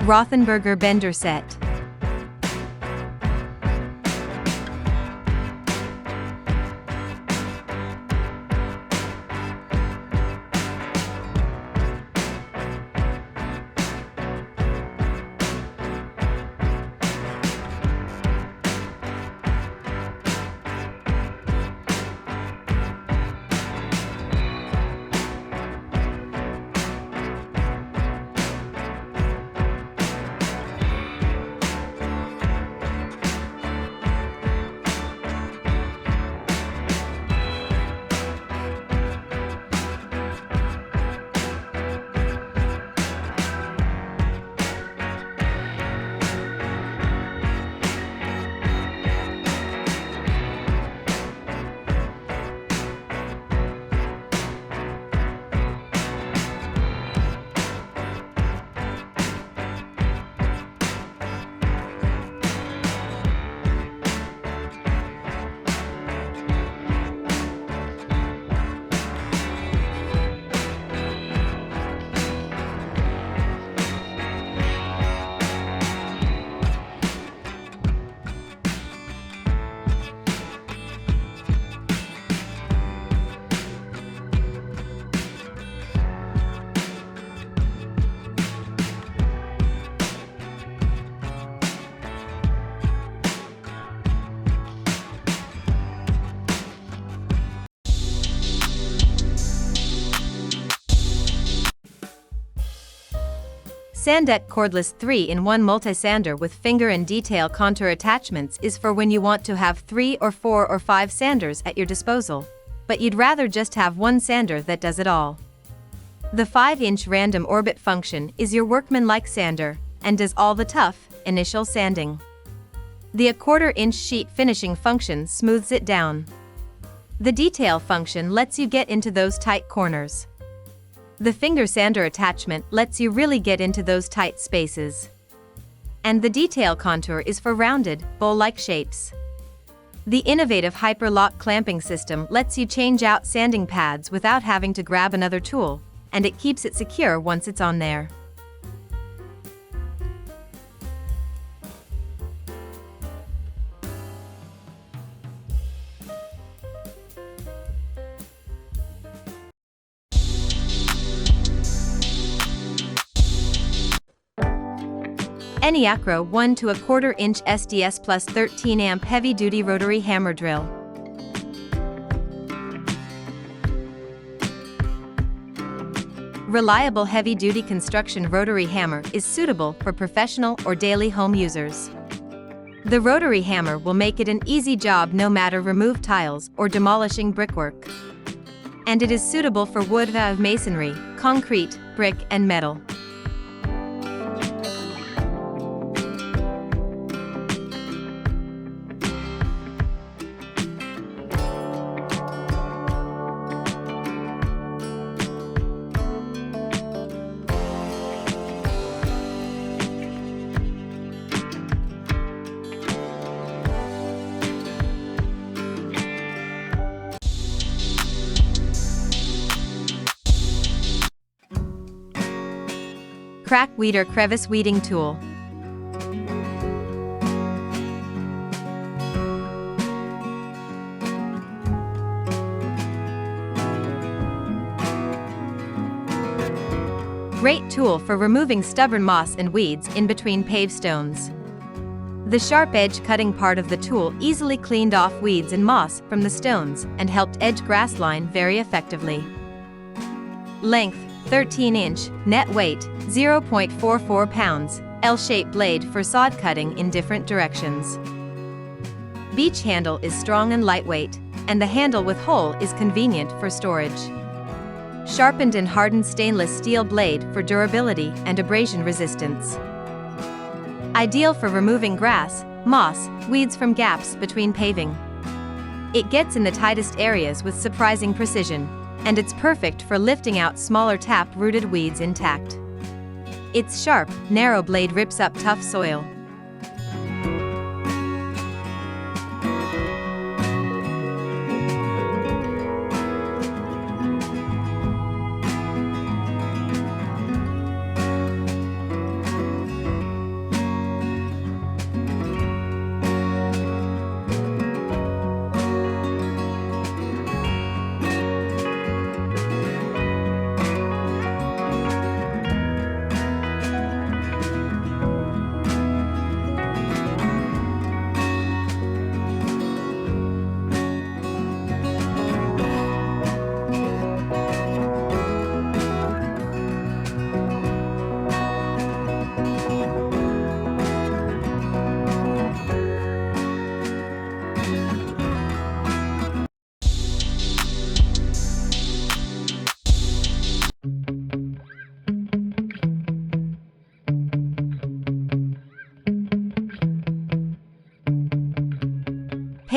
Rothenberger bender set. Sandet Cordless 3-in-1 multi-sander with finger and detail contour attachments is for when you want to have 3 or 4 or 5 sanders at your disposal, but you'd rather just have one sander that does it all. The 5-inch random orbit function is your workmanlike sander and does all the tough, initial sanding. The 1/4-inch sheet finishing function smooths it down. The detail function lets you get into those tight corners. The finger sander attachment lets you really get into those tight spaces. And the detail contour is for rounded, bowl-like shapes. The innovative hyper-lock clamping system lets you change out sanding pads without having to grab another tool, and it keeps it secure once it's on there. Acro 1 to 1/4-inch SDS plus 13-amp heavy-duty rotary hammer drill. Reliable heavy-duty construction rotary hammer is suitable for professional or daily home users. The rotary hammer will make it an easy job no matter remove tiles or demolishing brickwork. And it is suitable for wood, masonry, concrete, brick and metal. Crack Weeder Crevice Weeding Tool. Great tool for removing stubborn moss and weeds in between paved stones. The sharp edge cutting part of the tool easily cleaned off weeds and moss from the stones and helped edge grass line very effectively. Length 13-inch, net weight 0.44 pounds, L-shaped blade for sod cutting in different directions. Beech handle is strong and lightweight, and the handle with hole is convenient for storage. Sharpened and hardened stainless steel blade for durability and abrasion resistance. Ideal for removing grass, moss, weeds from gaps between paving. It gets in the tightest areas with surprising precision, and it's perfect for lifting out smaller tap-rooted weeds intact. Its sharp, narrow blade rips up tough soil.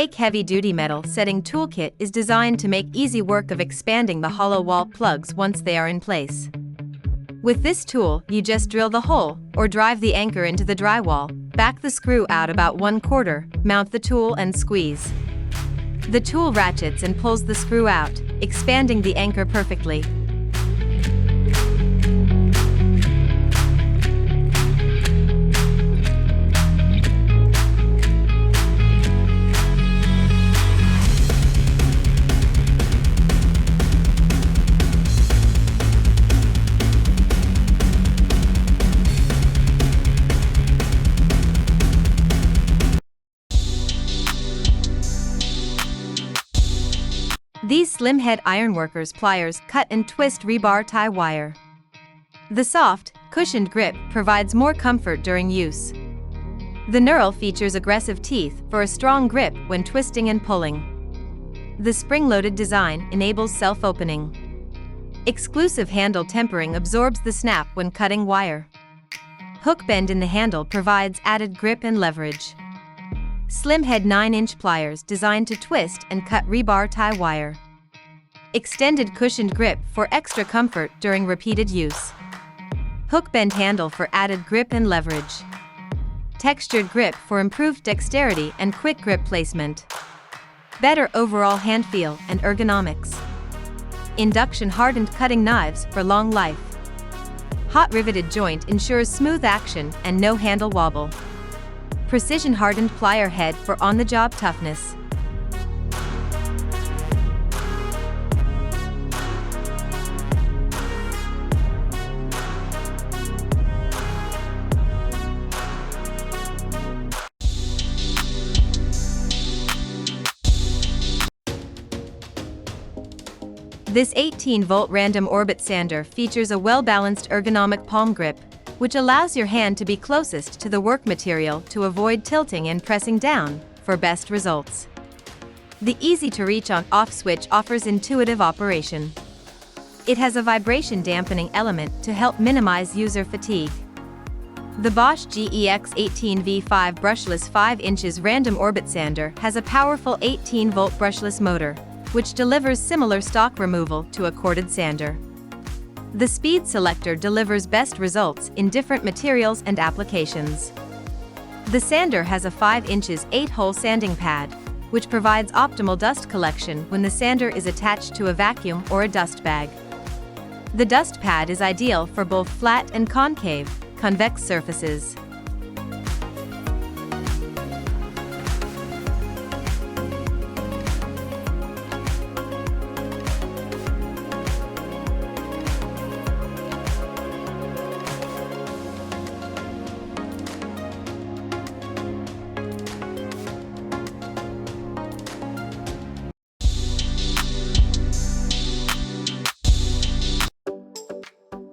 opaque heavy-duty metal setting toolkit is designed to make easy work of expanding the hollow wall plugs once they are in place. With this tool, you just drill the hole, or drive the anchor into the drywall, back the screw out about 1/4, mount the tool and squeeze. The tool ratchets and pulls the screw out, expanding the anchor perfectly. These slim-head Ironworker's pliers cut and twist rebar tie wire. The soft, cushioned grip provides more comfort during use. The knurl features aggressive teeth for a strong grip when twisting and pulling. The spring-loaded design enables self-opening. Exclusive handle tempering absorbs the snap when cutting wire. Hook bend in the handle provides added grip and leverage. Slim head 9-inch pliers designed to twist and cut rebar tie wire. Extended cushioned grip for extra comfort during repeated use. Hook bend handle for added grip and leverage. Textured grip for improved dexterity and quick grip placement. Better overall hand feel and ergonomics. Induction hardened cutting knives for long life. Hot riveted joint ensures smooth action and no handle wobble. Precision hardened plier head for on-the-job toughness. This 18-volt random orbit sander features a well-balanced ergonomic palm grip, which allows your hand to be closest to the work material to avoid tilting and pressing down for best results. The easy-to-reach on-off switch offers intuitive operation. It has a vibration dampening element to help minimize user fatigue. The Bosch GEX18V5 brushless 5 inches random orbit sander has a powerful 18-volt brushless motor, which delivers similar stock removal to a corded sander. The speed selector delivers best results in different materials and applications. The sander has a 5 inches 8-hole sanding pad, which provides optimal dust collection when the sander is attached to a vacuum or a dust bag. The dust pad is ideal for both flat and concave, convex surfaces.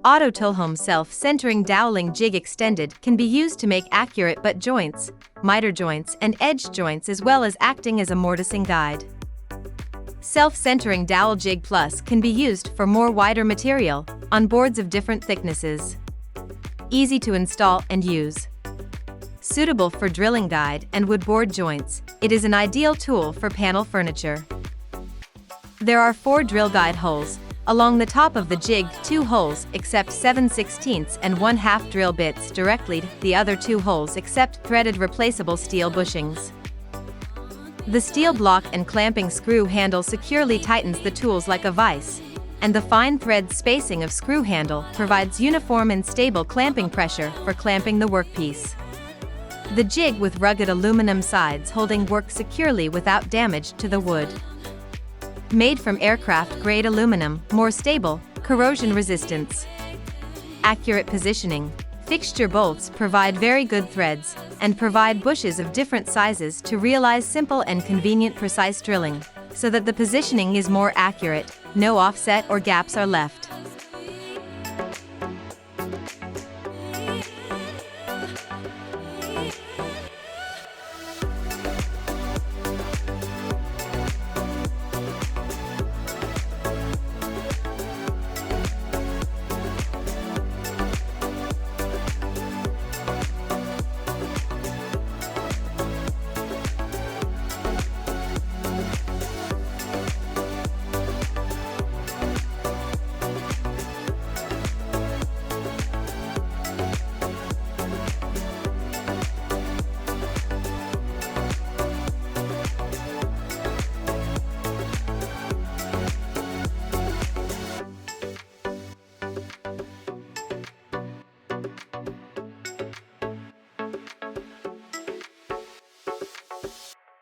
Auto Toolhome self-centering doweling jig extended can be used to make accurate butt joints, miter joints and edge joints as well as acting as a mortising guide. Self-centering dowel jig plus can be used for more wider material, on boards of different thicknesses. Easy to install and use. Suitable for drilling guide and wood board joints, it is an ideal tool for panel furniture. There are 4 drill guide holes. Along the top of the jig, 2 holes accept 7/16 and 1/2 drill bits directly, the other 2 holes accept threaded replaceable steel bushings. The steel block and clamping screw handle securely tightens the tools like a vise, and the fine thread spacing of screw handle provides uniform and stable clamping pressure for clamping the workpiece. The jig with rugged aluminum sides holding work securely without damage to the wood. Made from aircraft-grade aluminum, more stable, corrosion resistance. Accurate positioning. Fixture bolts provide very good threads, and provide bushes of different sizes to realize simple and convenient precise drilling, so that the positioning is more accurate, no offset or gaps are left.